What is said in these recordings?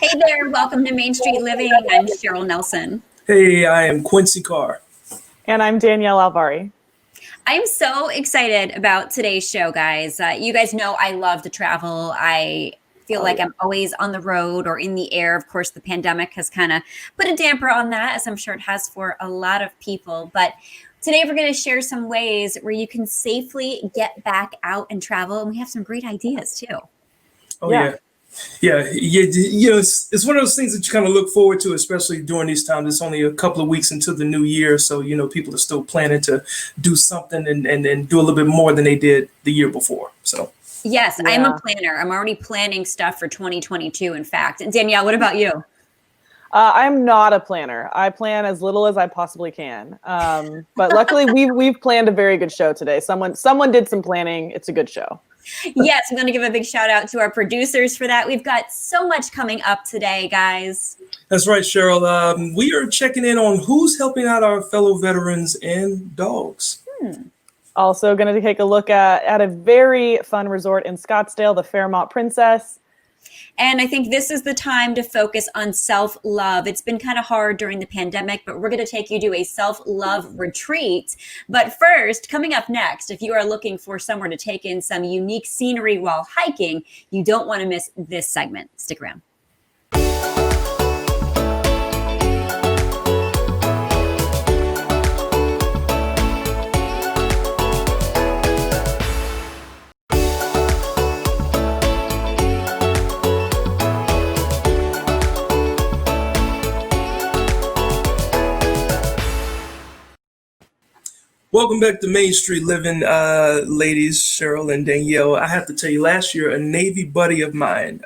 Hey there, welcome to Main Street Living. I'm Cheryl Nelson. Hey, I am Quincy Carr. And I'm Danielle Alvari. I'm so excited about today's show, guys. You guys know I love to travel. I feel like I'm always on the road or in the air. Of course, the pandemic has kind of put a damper on that, as I'm sure it has for a lot of people. But today we're going to share some ways where you can safely get back out and travel. And we have some great ideas too. Oh, yeah. Yeah, it's one of those things that you kind of look forward to, especially during these times. It's only a couple of weeks into the new year, so people are still planning to do something and do a little bit more than they did the year before. So yes, yeah. I'm a planner. I'm already planning stuff for 2022. In fact, and Danielle, what about you? I'm not a planner. I plan as little as I possibly can, but luckily we've planned a very good show today. Someone did some planning. It's a good show. Yes, I'm going to give a big shout out to our producers for that. We've got so much coming up today, guys. That's right, Cheryl. We are checking in on who's helping out our fellow veterans and dogs. Also going to take a look at a very fun resort in Scottsdale, the Fairmont Princess. And I think this is the time to focus on self-love. It's been kind of hard during the pandemic, but we're going to take you to a self-love retreat. But first, coming up next, if you are looking for somewhere to take in some unique scenery while hiking, you don't want to miss this segment. Stick around. Welcome back to Main Street Living, ladies, Cheryl and Danielle. I have to tell you, last year, a Navy buddy of mine,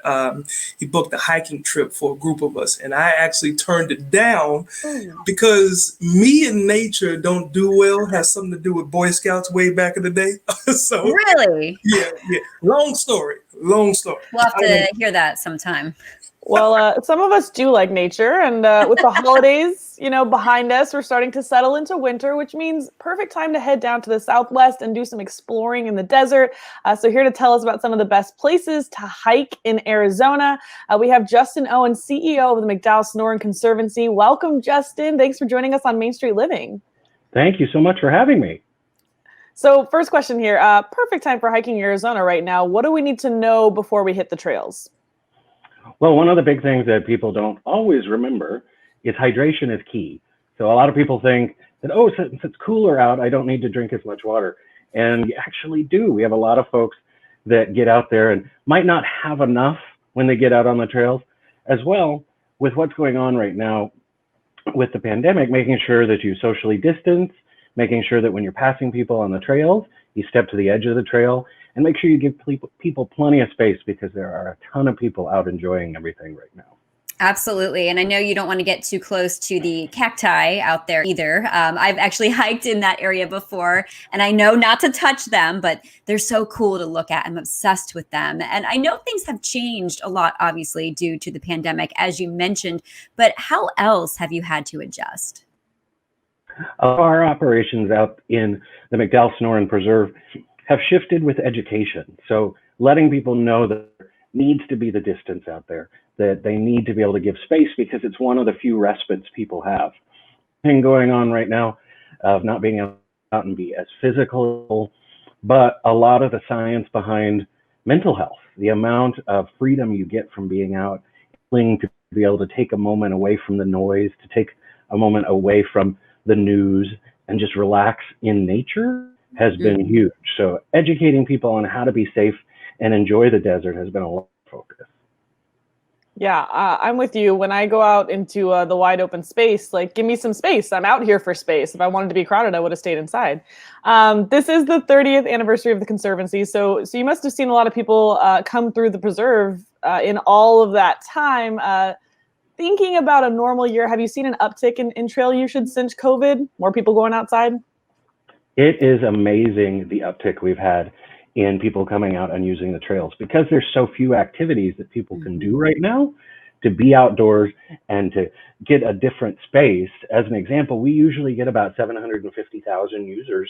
he booked a hiking trip for a group of us, and I actually turned it down because me and nature don't do well. Has something to do with Boy Scouts way back in the day. So really? Yeah. Long story. We'll have to hear that sometime. Well, some of us do like nature, and with the holidays, behind us, we're starting to settle into winter, which means perfect time to head down to the Southwest and do some exploring in the desert. So here to tell us about some of the best places to hike in Arizona, we have Justin Owen, CEO of the McDowell Sonoran Conservancy. Welcome, Justin. Thanks for joining us on Main Street Living. Thank you so much for having me. So first question here, perfect time for hiking in Arizona right now. What do we need to know before we hit the trails? Well, one of the big things that people don't always remember is hydration is key. So a lot of people think that, since it's cooler out, I don't need to drink as much water. And you actually do. We have a lot of folks that get out there and might not have enough when they get out on the trails. As well, with what's going on right now with the pandemic, making sure that you socially distance, making sure that when you're passing people on the trails, you step to the edge of the trail, and make sure you give people plenty of space, because there are a ton of people out enjoying everything right now. Absolutely. And I know you don't want to get too close to the cacti out there either. I've actually hiked in that area before, and I know not to touch them, but they're so cool to look at. I'm obsessed with them. And I know things have changed a lot, obviously, due to the pandemic, as you mentioned, but how else have you had to adjust? Our operations out in the McDowell Sonoran Preserve have shifted with education. So letting people know that there needs to be the distance out there, that they need to be able to give space, because it's one of the few respites people have. Thing going on right now of not being able to go out and be as physical, but a lot of the science behind mental health, the amount of freedom you get from being out, to be able to take a moment away from the noise, to take a moment away from the news and just relax in nature has been huge. So educating people on how to be safe and enjoy the desert has been a lot of focus. Yeah, I'm with you. When I go out into the wide open space, give me some space. I'm out here for space. If I wanted to be crowded, I would have stayed inside. This is the 30th anniversary of the Conservancy. So you must have seen a lot of people come through the preserve in all of that time. Thinking about a normal year, have you seen an uptick in trail usage since COVID? More people going outside? It is amazing the uptick we've had in people coming out and using the trails, because there's so few activities that people can do right now. To be outdoors and to get a different space. As an example, we usually get about 750,000 users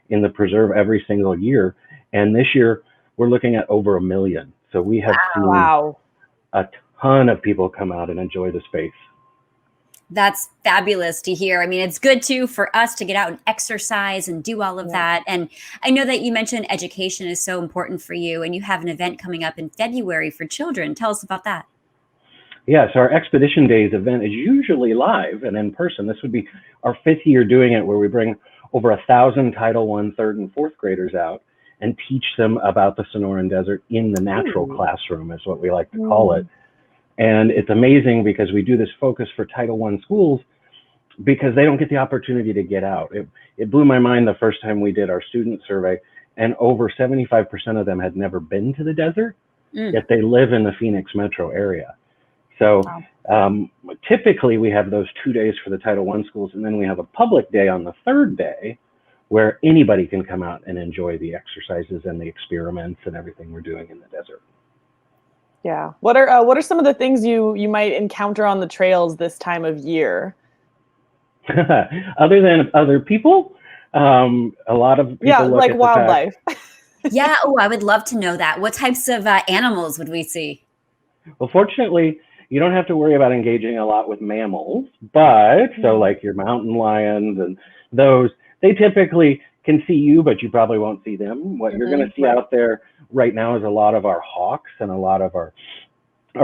in the preserve every single year. And this year we're looking at over 1 million. So we have seen a ton of people come out and enjoy the space. That's fabulous to hear. I mean, it's good too for us to get out and exercise and do all of that. And I know that you mentioned education is so important for you, and you have an event coming up in February for children. Tell us about that. Yes, our Expedition Days event is usually live and in person. This would be our 5th year doing it, where we bring over 1,000 Title I, 3rd, and 4th graders out and teach them about the Sonoran Desert in the natural classroom, is what we like to call it. And it's amazing because we do this focus for Title I schools because they don't get the opportunity to get out. It blew my mind the first time we did our student survey, and over 75% of them had never been to the desert, yet they live in the Phoenix metro area. So typically we have those 2 days for the Title I schools, and then we have a public day on the 3rd day where anybody can come out and enjoy the exercises and the experiments and everything we're doing in the desert. Yeah. What are some of the things you might encounter on the trails this time of year? Other than other people, a lot of people look like at wildlife. Yeah. Oh, I would love to know that. What types of animals would we see? Well, fortunately, you don't have to worry about engaging a lot with mammals, but so like your mountain lions and those, they typically can see you, but you probably won't see them. What you're going to see out there right now is a lot of our hawks and a lot of our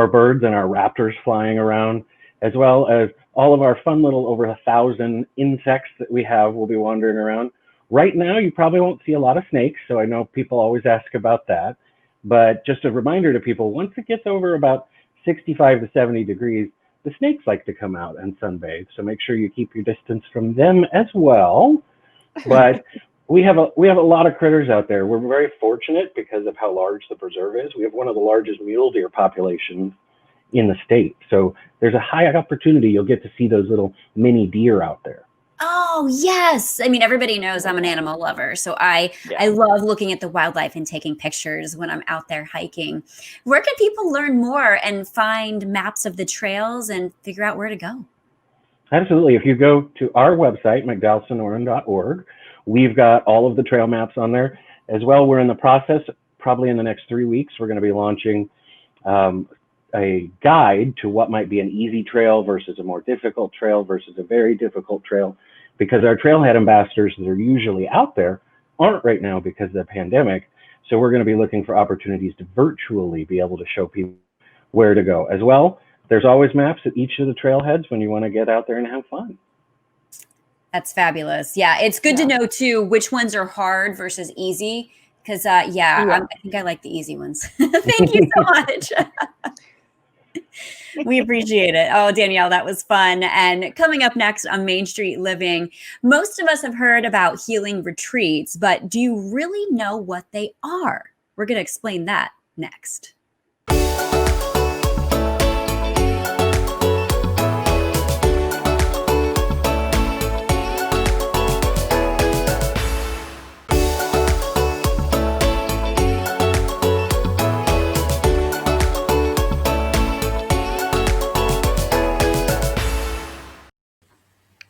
birds and our raptors flying around, as well as all of our fun little over 1,000 insects that we have will be wandering around. Right now, you probably won't see a lot of snakes, so I know people always ask about that. But just a reminder to people, once it gets over about 65 to 70 degrees, the snakes like to come out and sunbathe. So make sure you keep your distance from them as well. But we have a lot of critters out there. We're very fortunate because of how large the preserve is. We have one of the largest mule deer populations in the state. So there's a high opportunity you'll get to see those little mini deer out there. Oh, yes. I mean, everybody knows I'm an animal lover. So I love looking at the wildlife and taking pictures when I'm out there hiking. Where can people learn more and find maps of the trails and figure out where to go? Absolutely. If you go to our website, McDowellSonoran.org, we've got all of the trail maps on there. As well, we're in the process, probably in the next 3 weeks, we're going to be launching a guide to what might be an easy trail versus a more difficult trail versus a very difficult trail, because our trailhead ambassadors that are usually out there aren't right now because of the pandemic. So we're going to be looking for opportunities to virtually be able to show people where to go. As well, there's always maps at each of the trailheads when you want to get out there and have fun. That's fabulous. Yeah, it's good to know too which ones are hard versus easy, because I think I like the easy ones. Thank you so much. We appreciate it. Oh, Danielle, that was fun. And coming up next on Main Street Living, most of us have heard about healing retreats, but do you really know what they are? We're going to explain that next.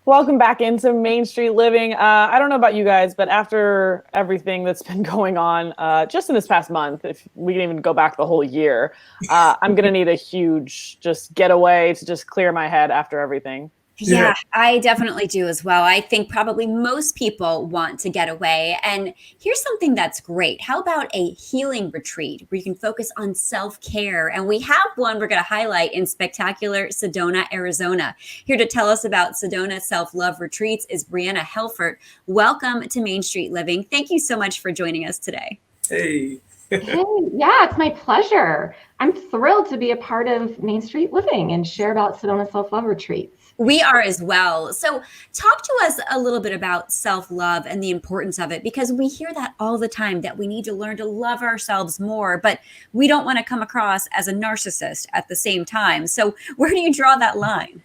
Welcome back into Main Street Living. I don't know about you guys, but after everything that's been going on just in this past month, if we can even go back the whole year, I'm going to need a huge just getaway to just clear my head after everything. Yeah, I definitely do as well. I think probably most people want to get away. And here's something that's great. How about a healing retreat where you can focus on self-care? And we have one we're going to highlight in spectacular Sedona, Arizona. Here to tell us about Sedona Self-Love Retreats is Breanna Helfert. Welcome to Main Street Living. Thank you so much for joining us today. Hey. Hey, yeah, it's my pleasure. I'm thrilled to be a part of Main Street Living and share about Sedona Self-Love Retreats. We are as well. So talk to us a little bit about self-love and the importance of it, because we hear that all the time, that we need to learn to love ourselves more, but we don't want to come across as a narcissist at the same time. So where do you draw that line?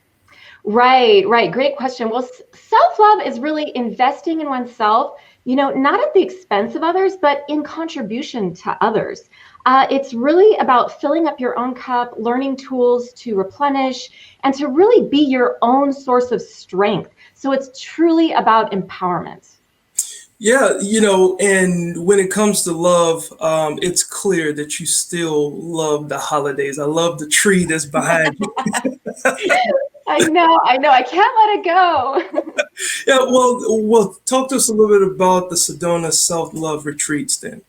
Right. Great question. Well, self-love is really investing in oneself, not at the expense of others, but in contribution to others. It's really about filling up your own cup, learning tools to replenish, and to really be your own source of strength. So it's truly about empowerment. Yeah, and when it comes to love, it's clear that you still love the holidays. I love the tree that's behind you. I know. I can't let it go. Yeah, well, talk to us a little bit about the Sedona Self-Love Retreats then.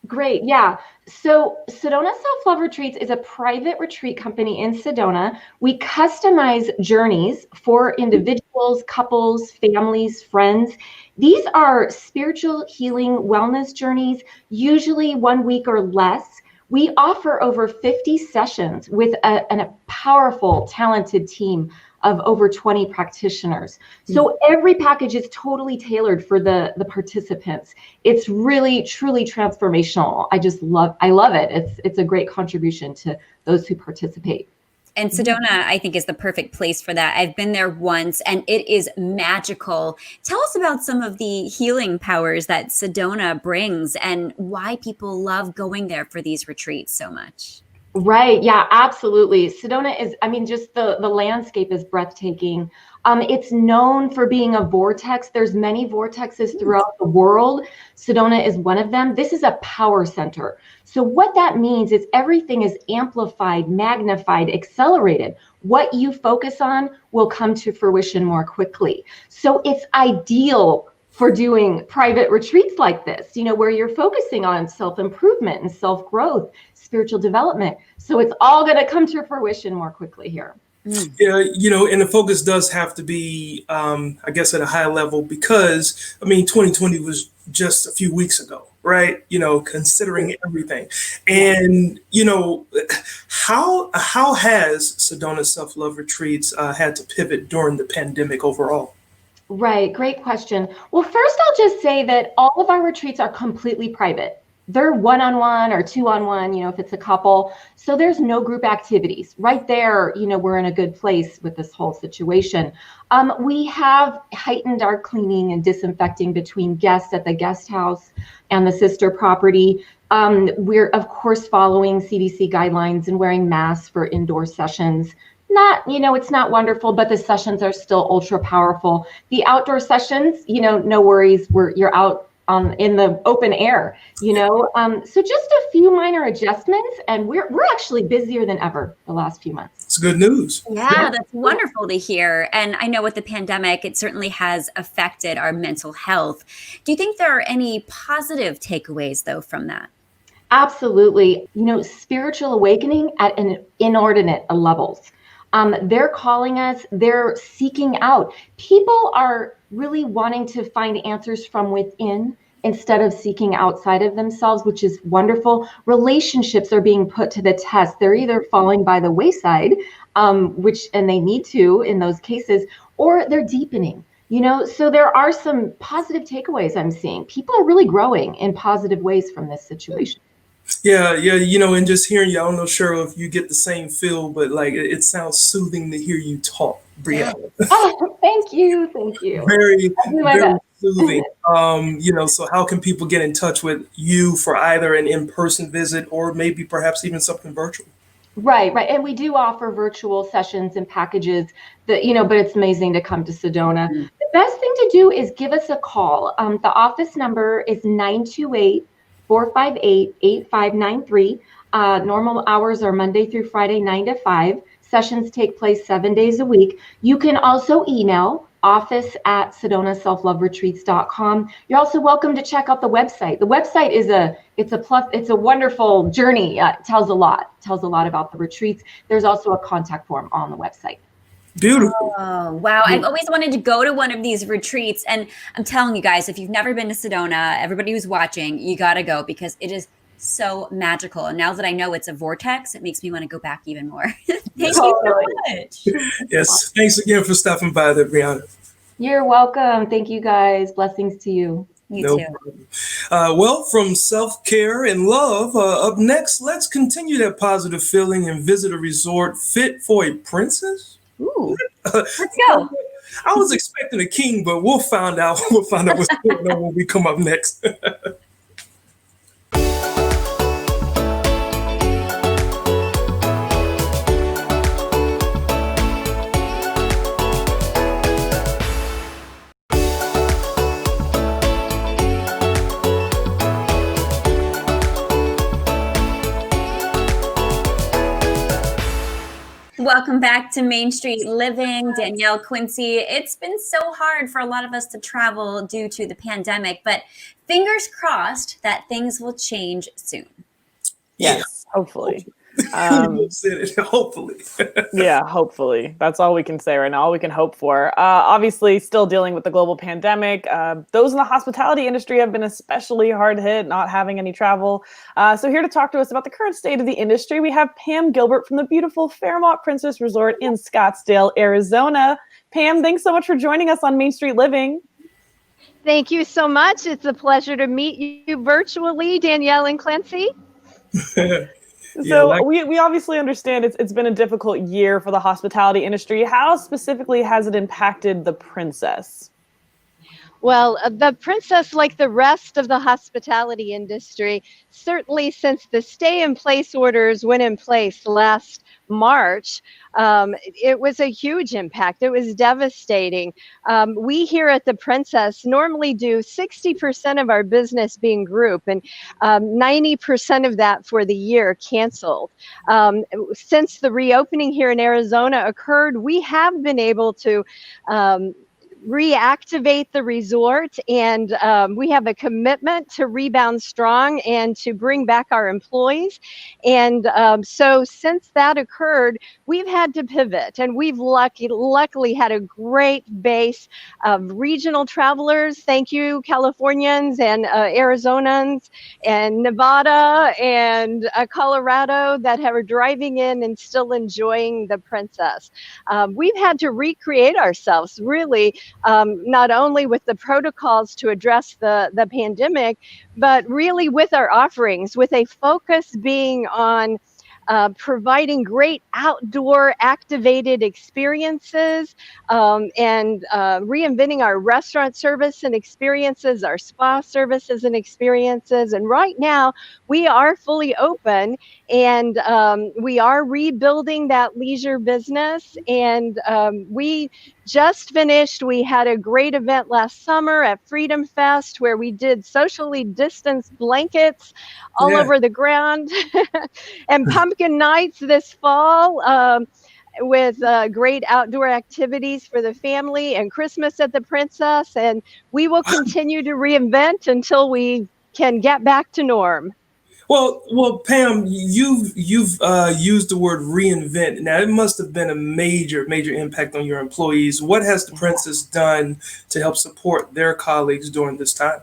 Great. Yeah. So Sedona Self-Love Retreats is a private retreat company in Sedona. We customize journeys for individuals, couples, families, friends. These are spiritual healing wellness journeys, usually 1 week or less. We offer over 50 sessions with a powerful, talented team of over 20 practitioners. So every package is totally tailored for the participants. It's really, truly transformational. I love it. It's a great contribution to those who participate. And Sedona, I think, is the perfect place for that. I've been there once and it is magical. Tell us about some of the healing powers that Sedona brings and why people love going there for these retreats so much. Right. Yeah, absolutely. Sedona is, just the landscape is breathtaking. It's known for being a vortex. There's many vortexes throughout the world. Sedona is one of them. This is a power center. So what that means is everything is amplified, magnified, accelerated. What you focus on will come to fruition more quickly. So it's ideal for doing private retreats like this, where you're focusing on self-improvement and self-growth, spiritual development. So it's all going to come to fruition more quickly here. Yeah, and the focus does have to be, I guess, at a high level because, 2020 was just a few weeks ago, right? Considering everything. And, how has Sedona Self-Love Retreats had to pivot during the pandemic overall? Right. Great question. Well, first, I'll just say that all of our retreats are completely private. They're one-on-one or two-on-one, if it's a couple. So there's no group activities. Right there, we're in a good place with this whole situation. We have heightened our cleaning and disinfecting between guests at the guest house and the sister property. We're, of course, following CDC guidelines and wearing masks for indoor sessions. It's not wonderful, but the sessions are still ultra powerful. The outdoor sessions, no worries. You're out in the open air, So just a few minor adjustments, and we're actually busier than ever the last few months. It's good news. Yeah, that's wonderful to hear. And I know with the pandemic, it certainly has affected our mental health. Do you think there are any positive takeaways, though, from that? Absolutely. Spiritual awakening at an inordinate levels. They're calling us, they're seeking out. People are really wanting to find answers from within instead of seeking outside of themselves, which is wonderful. Relationships are being put to the test. They're either falling by the wayside, and they need to in those cases, or they're deepening. So there are some positive takeaways I'm seeing. People are really growing in positive ways from this situation. Yeah, and just hearing you, I don't know, Cheryl, if you get the same feel, but like it sounds soothing to hear you talk, Breanna. Oh, thank you. Very, very soothing. So how can people get in touch with you for either an in-person visit or maybe perhaps even something virtual? Right. And we do offer virtual sessions and packages but it's amazing to come to Sedona. The best thing to do is give us a call. The office number is 928-458-8593. Normal hours are Monday through Friday, 9 to 5. Sessions take place 7 days a week. You can also email office@SedonaSelfLoveRetreats.com. You're also welcome to check out the website. The website is it's a wonderful journey. It tells a lot about the retreats. There's also a contact form on the website. Beautiful. Oh, wow. I've always wanted to go to one of these retreats. And I'm telling you guys, if you've never been to Sedona, everybody who's watching, you got to go because it is so magical. And now that I know it's a vortex, it makes me want to go back even more. Thank you so much. Yes. Thanks again for stopping by there, Breanna. You're welcome. Thank you guys. Blessings to you. You too. Well, from self-care and love, up next, let's continue that positive feeling and visit a resort fit for a princess. Ooh, let's go. I was expecting a king, but we'll find out. We'll find out what's going on when we come up next. Welcome back to Main Street Living, Danielle Quincy. It's been so hard for a lot of us to travel due to the pandemic, but fingers crossed that things will change soon. Yes, hopefully. You said it, hopefully. Yeah, hopefully. That's all we can say right now, all we can hope for. Obviously, still dealing with the global pandemic. Those in the hospitality industry have been especially hard hit, not having any travel. So here to talk to us about the current state of the industry, we have Pam Gilbert from the beautiful Fairmont Princess Resort in Scottsdale, Arizona. Pam, thanks so much for joining us on Main Street Living. Thank you so much. It's a pleasure to meet you virtually, Danielle and Clancy. So we obviously understand it's been a difficult year for the hospitality industry. How specifically has it impacted the Princess? Well, the Princess, like the rest of the hospitality industry, certainly since the stay-in-place orders went in place last March, it was a huge impact. It was devastating. We here at the Princess normally do 60% of our business being group and 90% of that for the year canceled. Since the reopening here in Arizona occurred, we have been able to reactivate the resort, and we have a commitment to rebound strong and to bring back our employees. And so since that occurred, we've had to pivot, and we've luckily had a great base of regional travelers. Thank you, Californians and Arizonans and Nevada and Colorado that are driving in and still enjoying the Princess. We've had to recreate ourselves, really, not only with the protocols to address the pandemic, but really with our offerings, with a focus being on providing great outdoor activated experiences and reinventing our restaurant service and experiences, our spa services and experiences. And right now we are fully open, and we are rebuilding that leisure business. And we just finished. We had a great event last summer at Freedom Fest where we did socially distanced blankets all over the ground and pumpkin nights this fall with great outdoor activities for the family, and Christmas at the Princess. And we will continue to reinvent until we can get back to norm. Well, Pam, you've used the word reinvent. Now, it must have been a major impact on your employees. What has the Princess done to help support their colleagues during this time?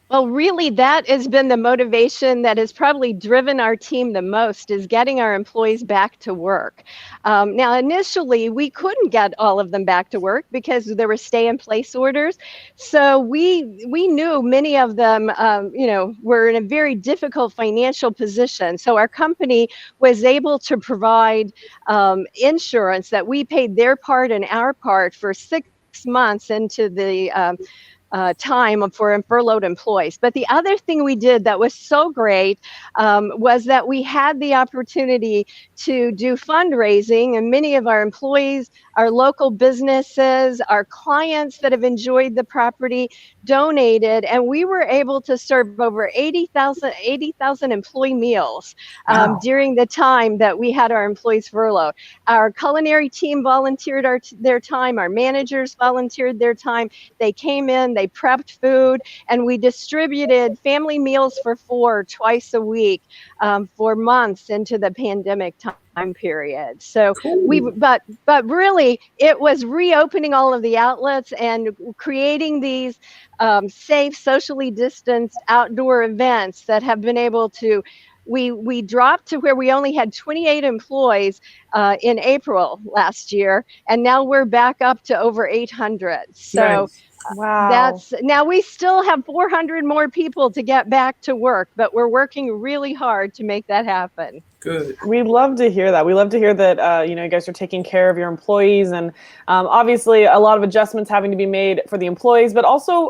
Well, really, that has been the motivation that has probably driven our team the most, is getting our employees back to work. Now, initially, we couldn't get all of them back to work because there were stay-in-place orders. So we knew many of them, were in a very difficult financial position. So our company was able to provide insurance that we paid their part and our part for 6 months into the time for furloughed employees. But the other thing we did that was so great was that we had the opportunity to do fundraising, and many of our employees, our local businesses, our clients that have enjoyed the property donated, and we were able to serve over 80,000 employee meals during the time that we had our employees furloughed. Our culinary team volunteered their time, our managers volunteered their time. They came in, they prepped food, and we distributed family meals for 4 twice a week for months into the pandemic time period. So but really it was reopening all of the outlets and creating these safe, socially distanced outdoor events that have been able to. We dropped to where we only had 28 employees in April last year, and now we're back up to over 800. So Nice. Wow. now we still have 400 more people to get back to work, but we're working really hard to make that happen. Good. We love to hear that. We love to hear that, you guys are taking care of your employees, and obviously a lot of adjustments having to be made for the employees, but also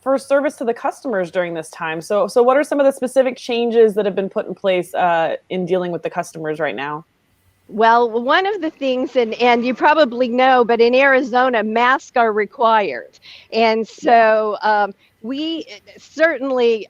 for service to the customers during this time. So what are some of the specific changes that have been put in place in dealing with the customers right now? Well, one of the things, and you probably know, but in Arizona, masks are required. And so we certainly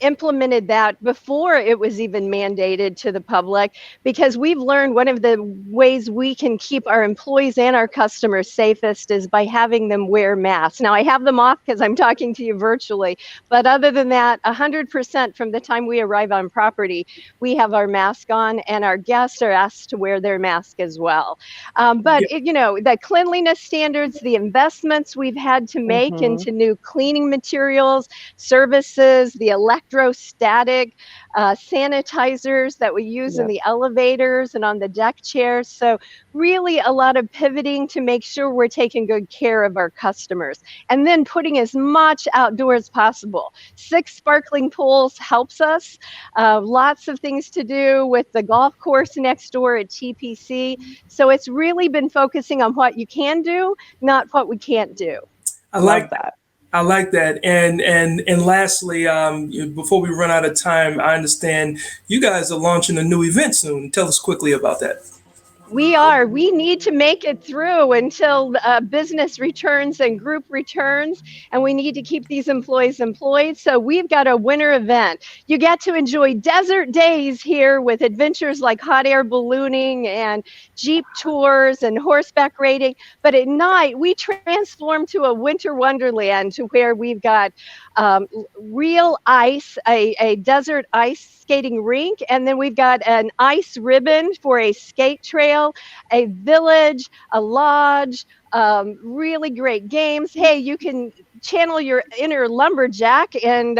implemented that before it was even mandated to the public, because we've learned one of the ways we can keep our employees and our customers safest is by having them wear masks. Now, I have them off because I'm talking to you virtually, but other than that, 100% from the time we arrive on property, we have our mask on, and our guests are asked to wear their mask as well. But the cleanliness standards, the investments we've had to make into new cleaning materials, services, the electrostatic sanitizers that we use in the elevators and on the deck chairs. So really a lot of pivoting to make sure we're taking good care of our customers, and then putting as much outdoors as possible. 6 sparkling pools helps us. Lots of things to do with the golf course next door at TPC. So it's really been focusing on what you can do, not what we can't do. I like that. And lastly, before we run out of time, I understand you guys are launching a new event soon. Tell us quickly about that. We are. We need to make it through until business returns and group returns, and we need to keep these employees employed. So we've got a winter event. You get to enjoy desert days here with adventures like hot air ballooning and Jeep tours and horseback riding. But at night, we transform to a winter wonderland, to where we've got real ice, a desert ice skating rink, and then we've got an ice ribbon for a skate trail, a village, a lodge, really great games. Hey, you can channel your inner lumberjack and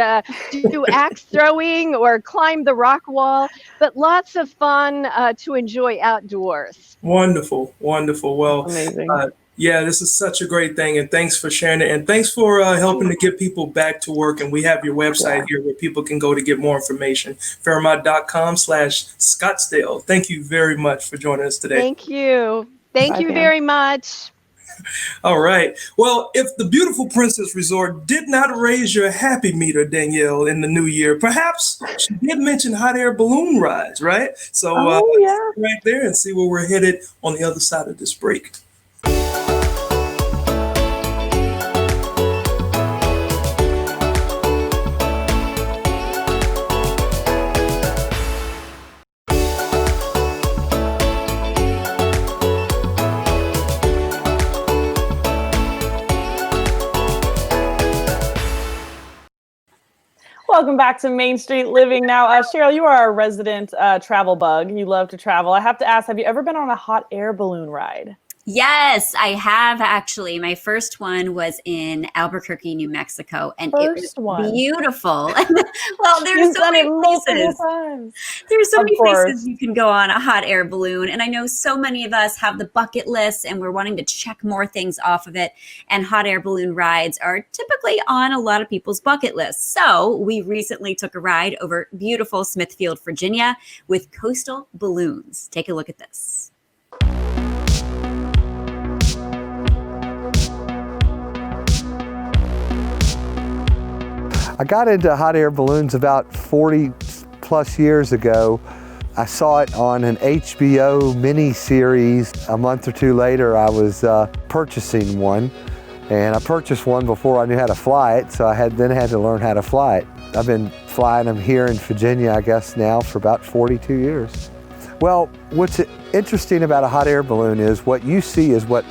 do axe throwing or climb the rock wall, but lots of fun to enjoy outdoors. Wonderful. Well, amazing. Yeah, this is such a great thing, and thanks for sharing it, and thanks for helping to get people back to work. And we have your website here where people can go to get more information, Fairmont.com/Scottsdale. Thank you very much for joining us today. Thank you. Thank you very much. All right. Well, if the beautiful Princess Resort did not raise your happy meter, Danielle, in the new year, perhaps she did mention hot air balloon rides, right? So let's go right there and see where we're headed on the other side of this break. Welcome back to Main Street Living. Now, Cheryl, you are a resident travel bug. You love to travel. I have to ask, have you ever been on a hot air balloon ride? Yes, I have actually. My first one was in Albuquerque, New Mexico, and it was beautiful. Well, there's so many places. There's so many places you can go on a hot air balloon, and I know so many of us have the bucket list, and we're wanting to check more things off of it. And hot air balloon rides are typically on a lot of people's bucket lists. So we recently took a ride over beautiful Smithfield, Virginia, with coastal balloons. Take a look at this. I got into hot air balloons about 40 plus years ago. I saw it on an HBO mini-series. A month or two later, I was purchasing one, and I purchased one before I knew how to fly it, so I then had to learn how to fly it. I've been flying them here in Virginia, I guess now, for about 42 years. Well, what's interesting about a hot air balloon is what you see is what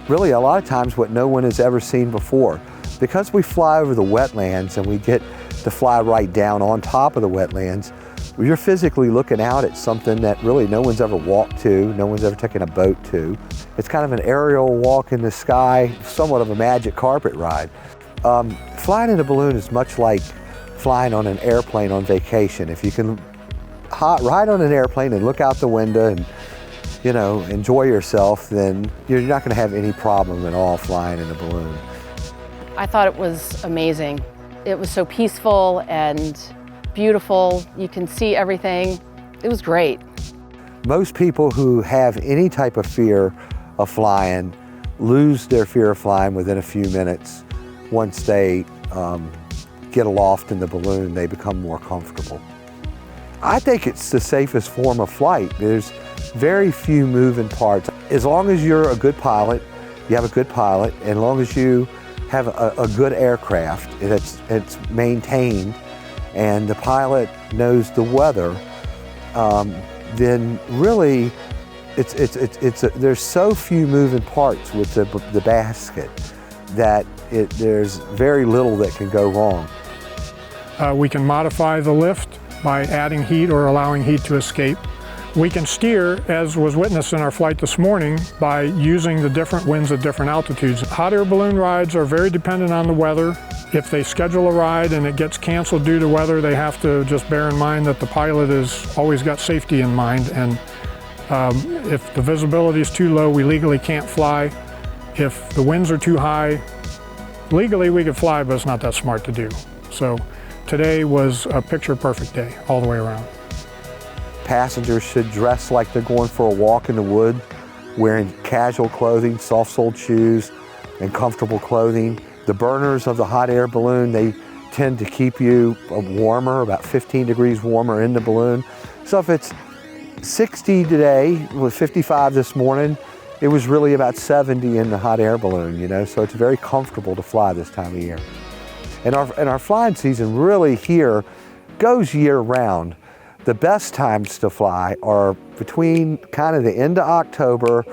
really a lot of times what no one has ever seen before. Because we fly over the wetlands and we get to fly right down on top of the wetlands, you're physically looking out at something that really no one's ever walked to, no one's ever taken a boat to. It's kind of an aerial walk in the sky, somewhat of a magic carpet ride. Flying in a balloon is much like flying on an airplane on vacation. If you can ride on an airplane and look out the window and enjoy yourself, then you're not going to have any problem at all flying in a balloon. I thought it was amazing. It was so peaceful and beautiful. You can see everything. It was great. Most people who have any type of fear of flying lose their fear of flying within a few minutes. Once they get aloft in the balloon, they become more comfortable. I think it's the safest form of flight. There's very few moving parts. As long as you're a good pilot, you have a good pilot, and as long as you have a good aircraft that's maintained, and the pilot knows the weather, then really there's so few moving parts with the basket that there's very little that can go wrong. We can modify the lift by adding heat or allowing heat to escape. We can steer, as was witnessed in our flight this morning, by using the different winds at different altitudes. Hot air balloon rides are very dependent on the weather. If they schedule a ride and it gets canceled due to weather, they have to just bear in mind that the pilot has always got safety in mind, and if the visibility is too low, we legally can't fly. If the winds are too high, legally we could fly, but it's not that smart to do. So today was a picture-perfect day all the way around. Passengers should dress like they're going for a walk in the wood, wearing casual clothing, soft-soled shoes, and comfortable clothing. The burners of the hot air balloon, they tend to keep you warmer, about 15 degrees warmer in the balloon. So if it's 60 today, with 55 this morning, it was really about 70 in the hot air balloon, you know, so it's very comfortable to fly this time of year. And our flying season really here goes year round. The best times to fly are between kind of the end of October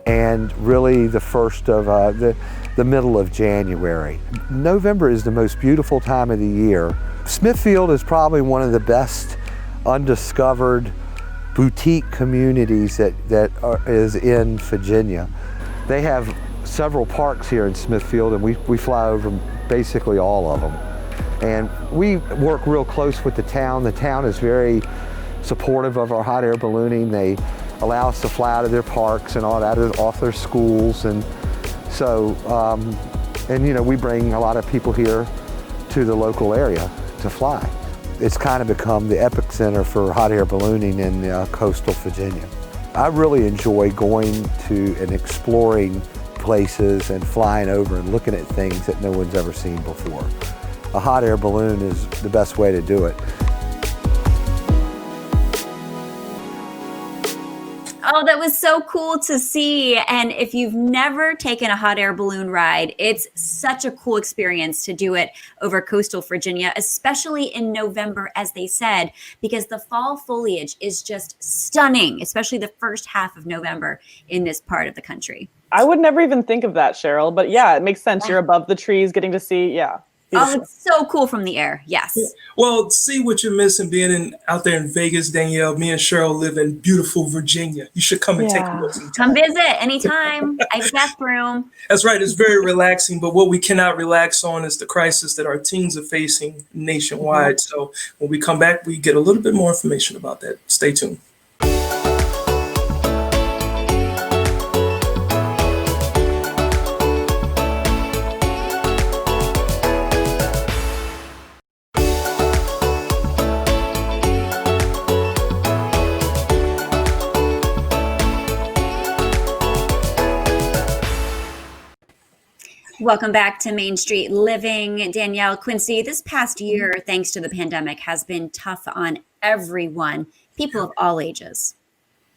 and really the first of the middle of January. November is the most beautiful time of the year. Smithfield is probably one of the best undiscovered boutique communities that is in Virginia. They have several parks here in Smithfield, and we fly over basically all of them. And we work real close with the town. The town is very supportive of our hot air ballooning. They allow us to fly out of their parks and all that, off their schools. And so, and you know, we bring a lot of people here to the local area to fly. It's kind of become the epicenter for hot air ballooning in coastal Virginia. I really enjoy going to and exploring places and flying over and looking at things that no one's ever seen before. A hot air balloon is the best way to do it. Oh, that was so cool to see. And if you've never taken a hot air balloon ride, it's such a cool experience to do it over coastal Virginia, especially in November, as they said, because the fall foliage is just stunning, especially the first half of November in this part of the country. I would never even think of that, Cheryl, but yeah, it makes sense. You're above the trees, getting to see, yeah. Beautiful. Oh, it's so cool from the air. Yes. Well, see what you're missing being out there in Vegas, Danielle. Me and Cheryl live in beautiful Virginia. You should come and take a look. Come visit anytime. I have a guest room. That's right. It's very relaxing. But what we cannot relax on is the crisis that our teens are facing nationwide. Mm-hmm. So when we come back, we get a little bit more information about that. Stay tuned. Welcome back to Main Street Living. Danielle, Quincy, this past year, thanks to the pandemic, has been tough on everyone, people of all ages.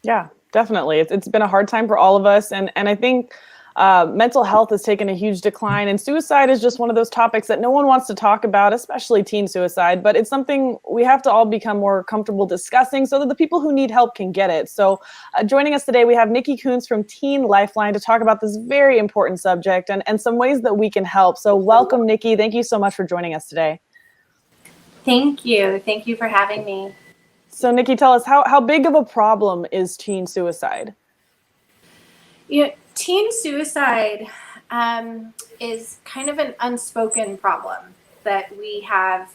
Yeah, definitely. It's been a hard time for all of us. And I think mental health has taken a huge decline, and suicide is just one of those topics that no one wants to talk about, especially teen suicide, but it's something we have to all become more comfortable discussing so that the people who need help can get it. So joining us today, we have Nikki Kuntz from Teen Lifeline to talk about this very important subject and some ways that we can help. So welcome, Nikki. Thank you so much for joining us today. Thank you. Thank you for having me. So Nikki, tell us, how big of a problem is teen suicide? Yeah. Teen suicide is kind of an unspoken problem that we have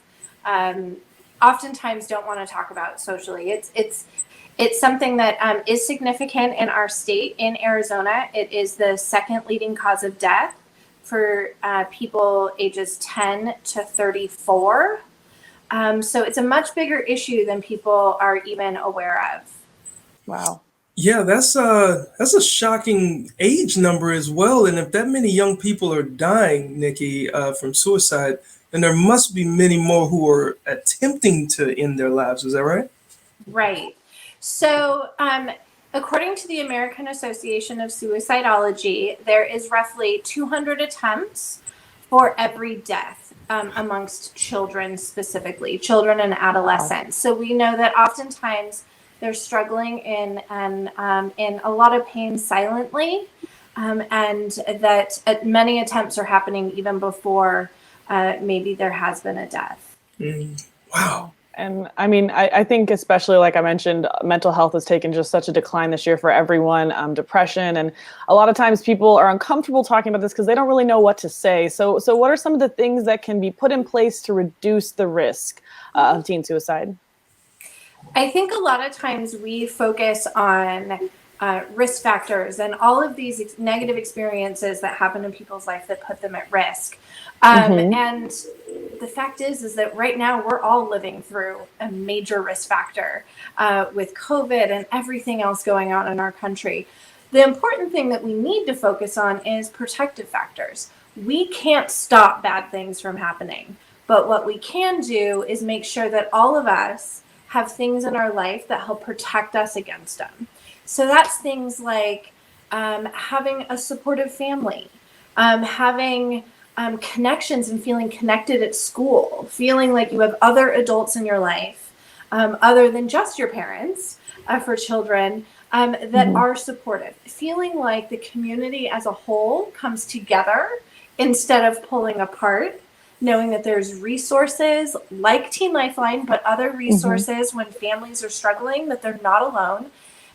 oftentimes don't want to talk about socially. It's something that is significant in our state, in Arizona. It is the second leading cause of death for people ages 10 to 34. So it's a much bigger issue than people are even aware of. Wow. Yeah, that's a shocking age number as well. And if that many young people are dying, Nikki, from suicide, then there must be many more who are attempting to end their lives. Is that right? Right. So according to the American Association of Suicidology, there is roughly 200 attempts for every death. amongst children, specifically children and adolescents. So we know that oftentimes they're struggling in a lot of pain silently, and that many attempts are happening even before maybe there has been a death. Wow. And I mean, I think especially like I mentioned, mental health has taken just such a decline this year for everyone, depression. And a lot of times people are uncomfortable talking about this because they don't really know what to say. So what are some of the things that can be put in place to reduce the risk of teen suicide? I think a lot of times we focus on risk factors and all of these negative experiences that happen in people's life that put them at risk. And the fact is that right now we're all living through a major risk factor with COVID and everything else going on in our country. The important thing that we need to focus on is protective factors. We can't stop bad things from happening, but what we can do is make sure that all of us have things in our life that help protect us against them. So that's things like having a supportive family, having connections and feeling connected at school, feeling like you have other adults in your life other than just your parents for children that are supportive, feeling like the community as a whole comes together instead of pulling apart, knowing that there's resources like Teen Lifeline, but other resources when families are struggling, that they're not alone,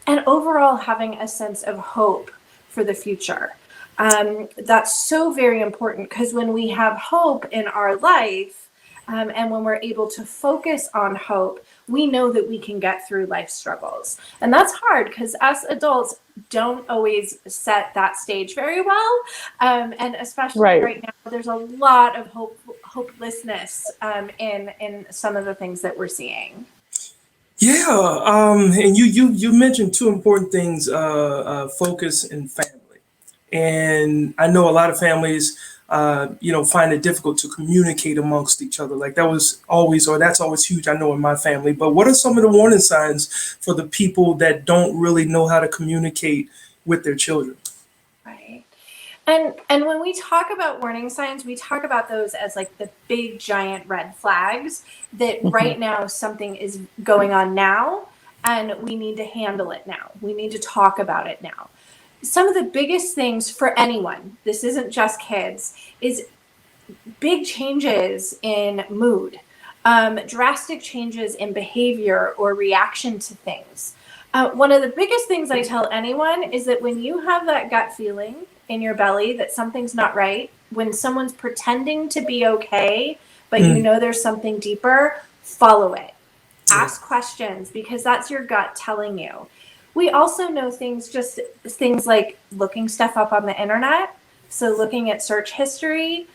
and overall having a sense of hope for the future. That's so very important, because when we have hope in our life and when we're able to focus on hope, we know that we can get through life struggles. And that's hard because us adults don't always set that stage very well. And especially right now, there's a lot of hopelessness in some of the things that we're seeing. Yeah, and you mentioned two important things: focus and family. And I know a lot of families, find it difficult to communicate amongst each other. Like that's always huge, I know, in my family. But what are some of the warning signs for the people that don't really know how to communicate with their children? Right. And when we talk about warning signs, we talk about those as like the big giant red flags that right now something is going on now and we need to handle it now. We need to talk about it now. Some of the biggest things for anyone, this isn't just kids, is big changes in mood, drastic changes in behavior or reaction to things. One of the biggest things I tell anyone is that when you have that gut feeling in your belly that something's not right, when someone's pretending to be okay, but you know there's something deeper, follow it. Ask questions, because that's your gut telling you. We also know things like looking stuff up on the internet. So looking at search history,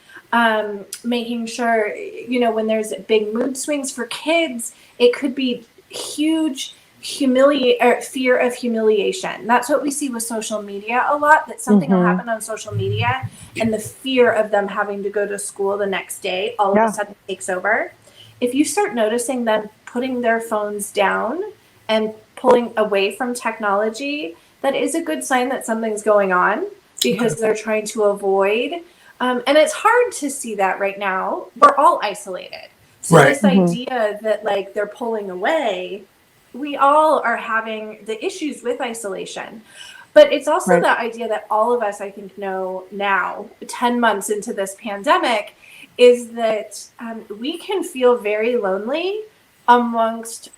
making sure, when there's big mood swings for kids, it could be huge fear of humiliation. That's what we see with social media a lot, that something will happen on social media and the fear of them having to go to school the next day all of a sudden takes over. If you start noticing them putting their phones down and pulling away from technology, that is a good sign that something's going on, because they're trying to avoid. And it's hard to see that right now. We're all isolated. So this idea that like they're pulling away, we all are having the issues with isolation. But it's also that idea that all of us, I think, know now, 10 months into this pandemic, is that we can feel very lonely amongst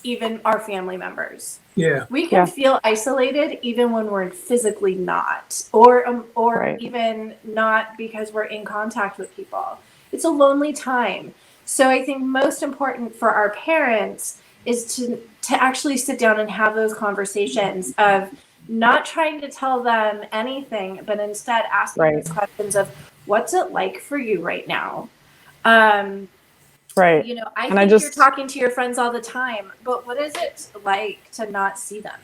even our family members. Yeah, we can feel isolated even when we're physically not, or even not because we're in contact with people. It's a lonely time. So I think most important for our parents is to actually sit down and have those conversations of not trying to tell them anything, but instead asking these questions of, what's it like for you right now? I think you're talking to your friends all the time, but what is it like to not see them?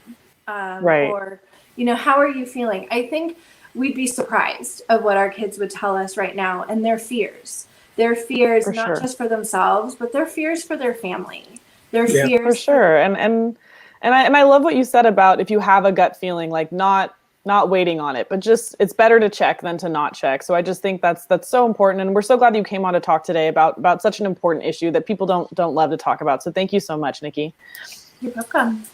Or, how are you feeling? I think we'd be surprised of what our kids would tell us right now, and their fears. Their fears, not just for themselves, but their fears for their family. Their fears. For sure. And I love what you said about if you have a gut feeling, like not not waiting on it, but just it's better to check than to not check. So I just think that's so important, and we're so glad that you came on to talk today about such an important issue that people don't love to talk about. So thank you so much, Nikki. You're welcome.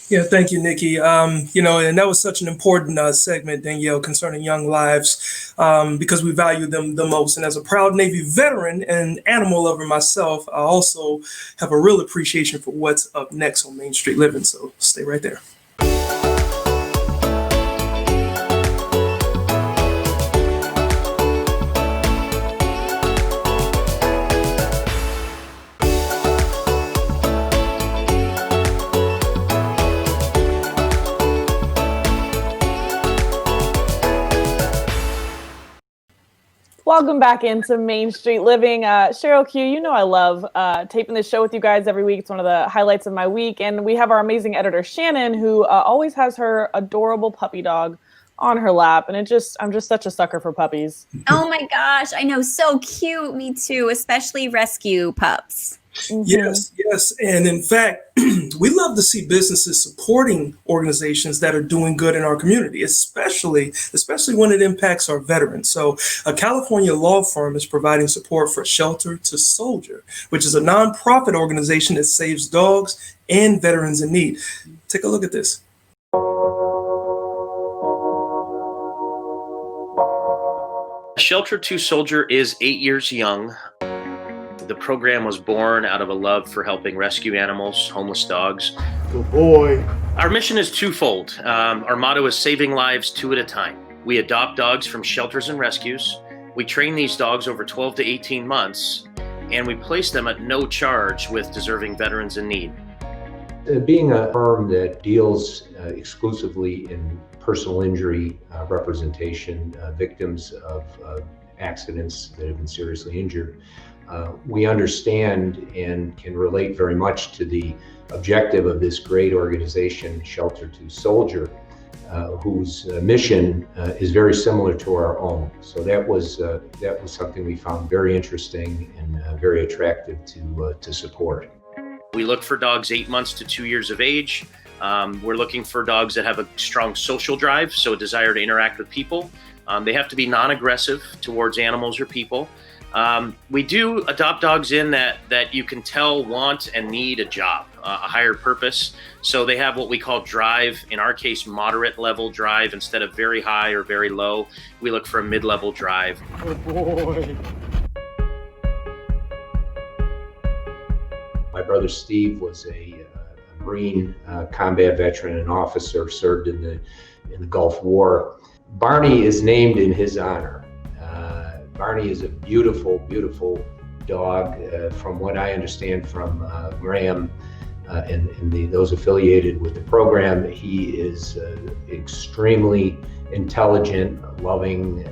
Yeah, thank you, Nikki. And that was such an important segment, Danielle, concerning young lives, because we value them the most. And as a proud Navy veteran and animal lover myself, I also have a real appreciation for what's up next on Main Street Living. So stay right there. Welcome back into Main Street Living. Cheryl Q, you know I love taping this show with you guys every week. It's one of the highlights of my week. And we have our amazing editor, Shannon, who always has her adorable puppy dog on her lap. And I'm just such a sucker for puppies. Oh my gosh, I know. So cute. Me too, especially rescue pups. Mm-hmm. Yes. And in fact, we love to see businesses supporting organizations that are doing good in our community, especially when it impacts our veterans. So a California law firm is providing support for Shelter to Soldier, which is a nonprofit organization that saves dogs and veterans in need. Take a look at this. Shelter to Soldier is 8 years young. The program was born out of a love for helping rescue animals, homeless dogs. Good boy. Our mission is twofold. Our motto is saving lives 2 at a time. We adopt dogs from shelters and rescues. We train these dogs over 12 to 18 months, and we place them at no charge with deserving veterans in need. Being a firm that deals exclusively in personal injury representation, victims of accidents that have been seriously injured, we understand and can relate very much to the objective of this great organization, Shelter to Soldier, whose mission is very similar to our own. So that was something we found very interesting and very attractive to support. We look for dogs 8 months to 2 years of age. We're looking for dogs that have a strong social drive, so a desire to interact with people. They have to be non-aggressive towards animals or people. We do adopt dogs in that you can tell want and need a job, a higher purpose. So they have what we call drive, in our case, moderate level drive. Instead of very high or very low, we look for a mid-level drive. Good boy. My brother Steve was a Marine combat veteran and officer, served in the Gulf War. Barney is named in his honor. Barney is a beautiful, beautiful dog. From what I understand from Graham and those affiliated with the program, he is extremely intelligent, loving,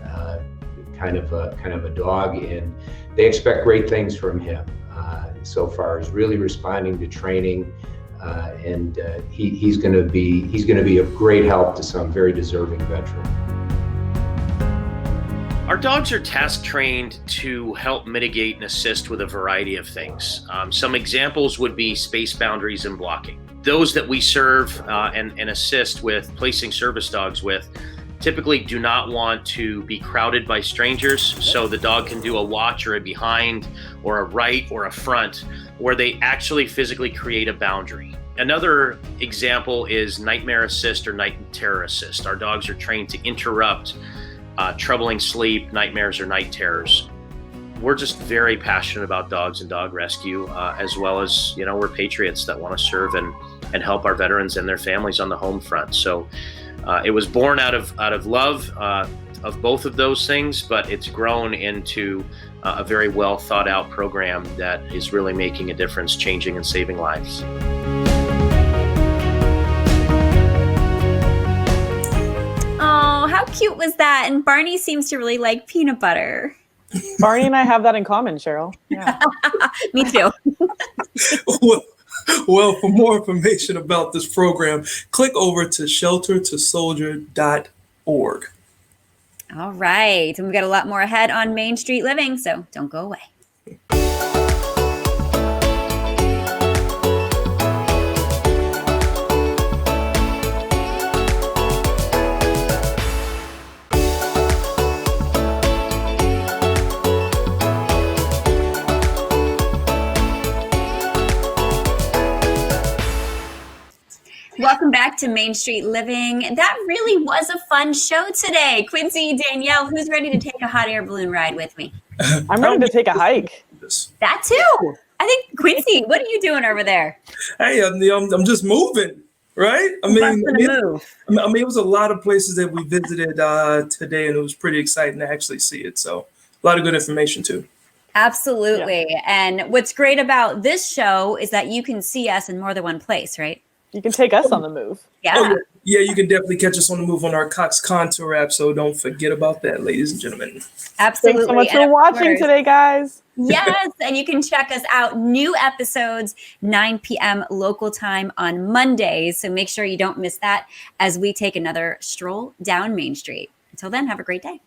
kind of a dog, and they expect great things from him. So far, is really responding to training, and he's going to be of great help to some very deserving veterans. Our dogs are task trained to help mitigate and assist with a variety of things. Some examples would be space boundaries and blocking. Those that we serve and assist with placing service dogs with typically do not want to be crowded by strangers, so the dog can do a watch or a behind or a right or a front where they actually physically create a boundary. Another example is nightmare assist or night terror assist. Our dogs are trained to interrupt troubling sleep, nightmares, or night terrors. We're just very passionate about dogs and dog rescue, as well as, we're patriots that want to serve and help our veterans and their families on the home front. So it was born out of love of both of those things, but it's grown into a very well thought out program that is really making a difference, changing and saving lives. Oh, how cute was that? And Barney seems to really like peanut butter. Barney and I have that in common, Cheryl. Yeah. Me too. Well, for more information about this program, click over to sheltertosoldier.org. All right. And we've got a lot more ahead on Main Street Living, so don't go away. to Main Street Living. That really was a fun show today. Quincy, Danielle, who's ready to take a hot air balloon ride with me? I'm ready to take a hike. That too. I think, Quincy, what are you doing over there? Hey, I'm just moving, right? I mean, it was a lot of places that we visited today, and it was pretty exciting to actually see it. So a lot of good information too. Absolutely. Yeah. And what's great about this show is that you can see us in more than one place, right? You can take us on the move. Yeah. Oh, yeah, you can definitely catch us on the move on our Cox Contour app. So don't forget about that, ladies and gentlemen. Absolutely. Thanks so much for watching today, guys. Yes. And you can check us out. New episodes, 9 p.m. local time on Mondays. So make sure you don't miss that as we take another stroll down Main Street. Until then, have a great day.